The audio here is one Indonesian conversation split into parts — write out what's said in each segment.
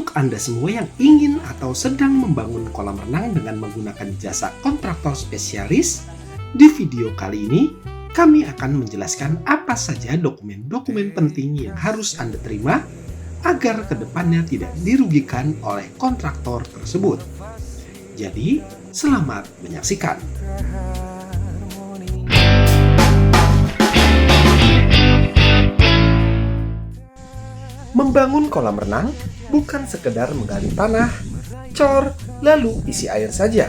Untuk Anda semua yang ingin atau sedang membangun kolam renang dengan menggunakan jasa kontraktor spesialis, di video kali ini kami akan menjelaskan apa saja dokumen-dokumen penting yang harus Anda terima agar kedepannya tidak dirugikan oleh kontraktor tersebut. Jadi, selamat menyaksikan. Membangun kolam renang bukan sekedar menggali tanah, cor, lalu isi air saja.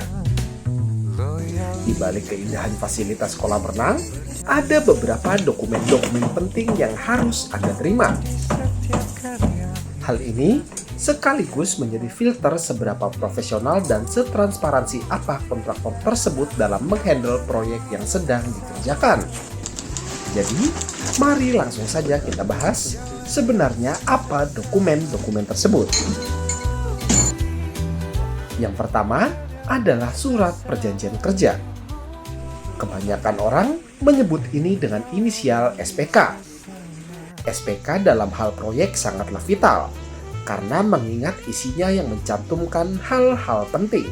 Di balik keindahan fasilitas kolam renang, ada beberapa dokumen-dokumen penting yang harus Anda terima. Hal ini sekaligus menjadi filter seberapa profesional dan setransparansi apa kontraktor tersebut dalam menghandle proyek yang sedang dikerjakan. Jadi, mari langsung saja kita bahas sebenarnya apa dokumen-dokumen tersebut. Yang pertama adalah surat perjanjian kerja. Kebanyakan orang menyebut ini dengan inisial SPK. SPK dalam hal proyek sangatlah vital, karena mengingat isinya yang mencantumkan hal-hal penting,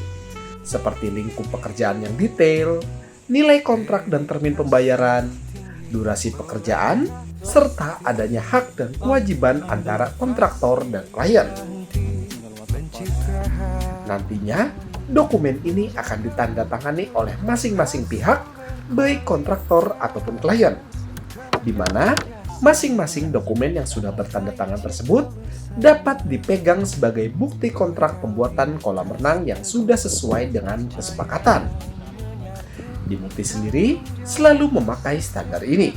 seperti lingkup pekerjaan yang detail, nilai kontrak dan termin pembayaran, durasi pekerjaan, serta adanya hak dan kewajiban antara kontraktor dan klien. Nantinya, dokumen ini akan ditandatangani oleh masing-masing pihak, baik kontraktor ataupun klien, di mana masing-masing dokumen yang sudah bertanda tangan tersebut dapat dipegang sebagai bukti kontrak pembuatan kolam renang yang sudah sesuai dengan kesepakatan. Dimulti sendiri selalu memakai standar ini.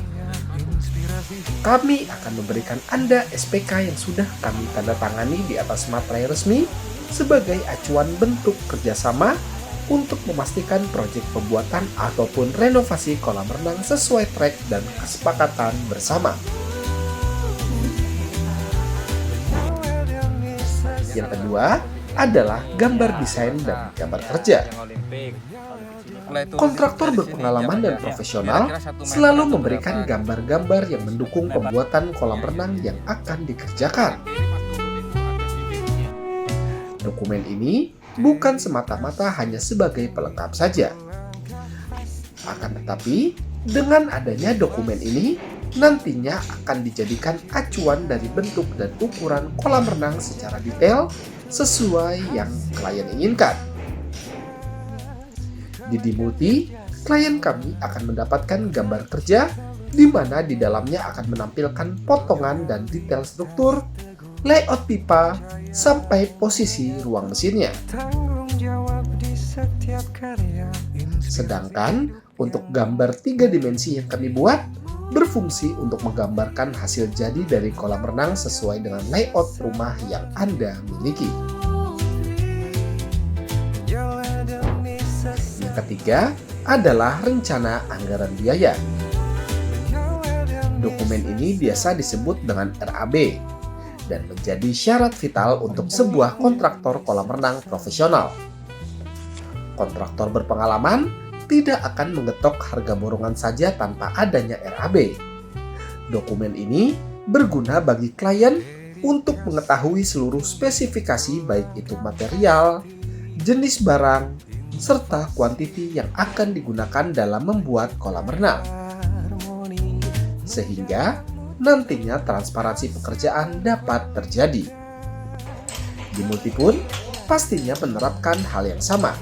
Kami akan memberikan Anda SPK yang sudah kami tanda tangani di atas materai resmi sebagai acuan bentuk kerjasama untuk memastikan proyek pembuatan ataupun renovasi kolam renang sesuai track dan kesepakatan bersama. Yang kedua adalah gambar desain dan gambar kerja. Kontraktor berpengalaman dan profesional selalu memberikan gambar-gambar yang mendukung pembuatan kolam renang yang akan dikerjakan. Dokumen ini bukan semata-mata hanya sebagai pelengkap saja. Akan tetapi, dengan adanya dokumen ini, nantinya akan dijadikan acuan dari bentuk dan ukuran kolam renang secara detail sesuai yang klien inginkan. Di Dimulti, klien kami akan mendapatkan gambar kerja di mana di dalamnya akan menampilkan potongan dan detail struktur, layout pipa, sampai posisi ruang mesinnya. Sedangkan untuk gambar 3 dimensi yang kami buat berfungsi untuk menggambarkan hasil jadi dari kolam renang sesuai dengan layout rumah yang Anda miliki. Yang ketiga adalah rencana anggaran biaya. Dokumen ini biasa disebut dengan RAB dan menjadi syarat vital untuk sebuah kontraktor kolam renang profesional. Kontraktor berpengalaman tidak akan mengetok harga borongan saja tanpa adanya RAB. Dokumen ini berguna bagi klien untuk mengetahui seluruh spesifikasi baik itu material, jenis barang, serta kuantiti yang akan digunakan dalam membuat kolam renang. Sehingga nantinya transparansi pekerjaan dapat terjadi. Dimulti pun pastinya menerapkan hal yang sama.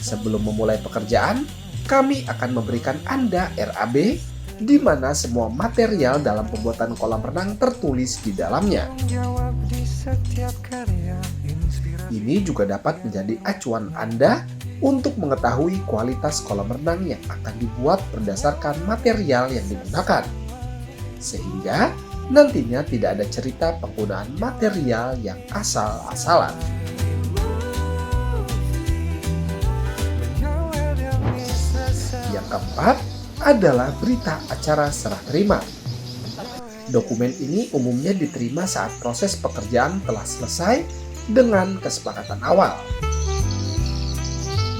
Sebelum memulai pekerjaan, kami akan memberikan Anda RAB di mana semua material dalam pembuatan kolam renang tertulis di dalamnya. Ini juga dapat menjadi acuan Anda untuk mengetahui kualitas kolam renang yang akan dibuat berdasarkan material yang digunakan. Sehingga nantinya tidak ada cerita penggunaan material yang asal-asalan. Yang keempat adalah berita acara serah terima. Dokumen ini umumnya diterima saat proses pekerjaan telah selesai dengan kesepakatan awal.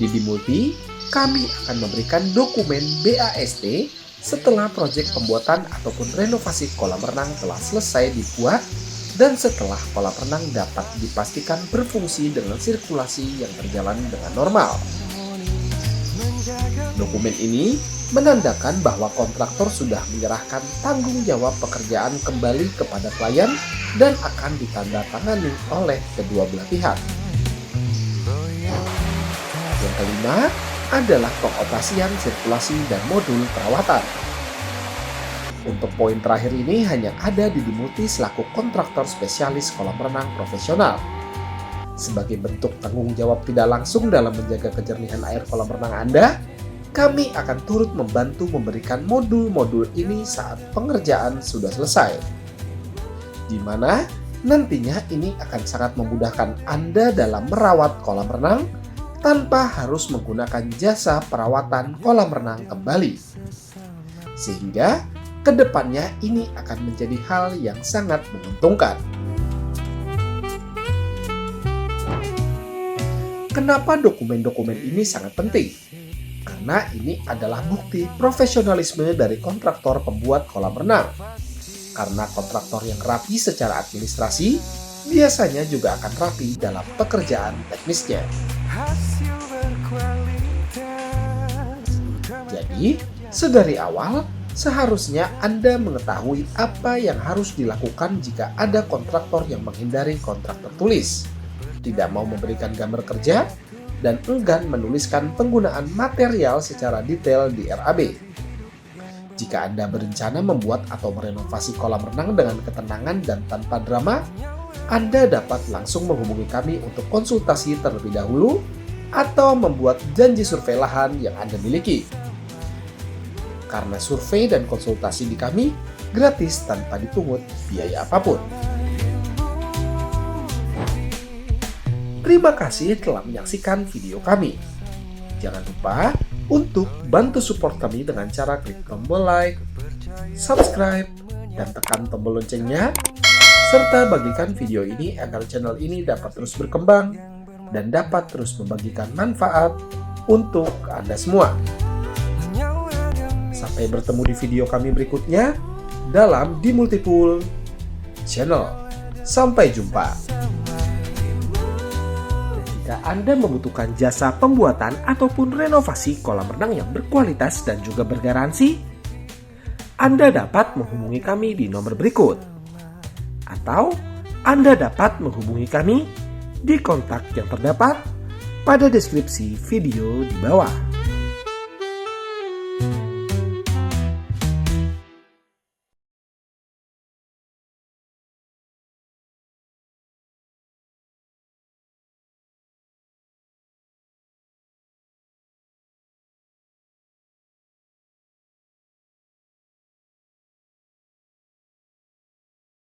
Di Dimulti, kami akan memberikan dokumen BAST setelah proyek pembuatan ataupun renovasi kolam renang telah selesai dibuat dan setelah kolam renang dapat dipastikan berfungsi dengan sirkulasi yang berjalan dengan normal. Dokumen ini menandakan bahwa kontraktor sudah menyerahkan tanggung jawab pekerjaan kembali kepada klien dan akan ditandatangani oleh kedua belah pihak. Yang kelima adalah pengoperasian sirkulasi dan modul perawatan. Untuk poin terakhir ini hanya ada di Dimulti selaku kontraktor spesialis kolam renang profesional. Sebagai bentuk tanggung jawab tidak langsung dalam menjaga kejernihan air kolam renang Anda, kami akan turut membantu memberikan modul-modul ini saat pengerjaan sudah selesai. Di mana nantinya ini akan sangat memudahkan Anda dalam merawat kolam renang tanpa harus menggunakan jasa perawatan kolam renang kembali. Sehingga kedepannya ini akan menjadi hal yang sangat menguntungkan. Kenapa dokumen-dokumen ini sangat penting? Karena ini adalah bukti profesionalisme dari kontraktor pembuat kolam renang. Karena kontraktor yang rapi secara administrasi, biasanya juga akan rapi dalam pekerjaan teknisnya. Jadi, sedari awal, seharusnya Anda mengetahui apa yang harus dilakukan jika ada kontraktor yang menghindari kontrak tertulis, tidak mau memberikan gambar kerja, dan enggan menuliskan penggunaan material secara detail di RAB. Jika Anda berencana membuat atau merenovasi kolam renang dengan ketenangan dan tanpa drama, Anda dapat langsung menghubungi kami untuk konsultasi terlebih dahulu atau membuat janji survei lahan yang Anda miliki. Karena survei dan konsultasi di kami gratis tanpa dipungut biaya apapun. Terima kasih telah menyaksikan video kami. Jangan lupa untuk bantu support kami dengan cara klik tombol like, subscribe, dan tekan tombol loncengnya, serta bagikan video ini agar channel ini dapat terus berkembang dan dapat terus membagikan manfaat untuk Anda semua. Sampai bertemu di video kami berikutnya dalam Dimulti Pool Channel. Sampai jumpa. Jika Anda membutuhkan jasa pembuatan ataupun renovasi kolam renang yang berkualitas dan juga bergaransi, Anda dapat menghubungi kami di nomor berikut. Atau Anda dapat menghubungi kami di kontak yang terdapat pada deskripsi video di bawah.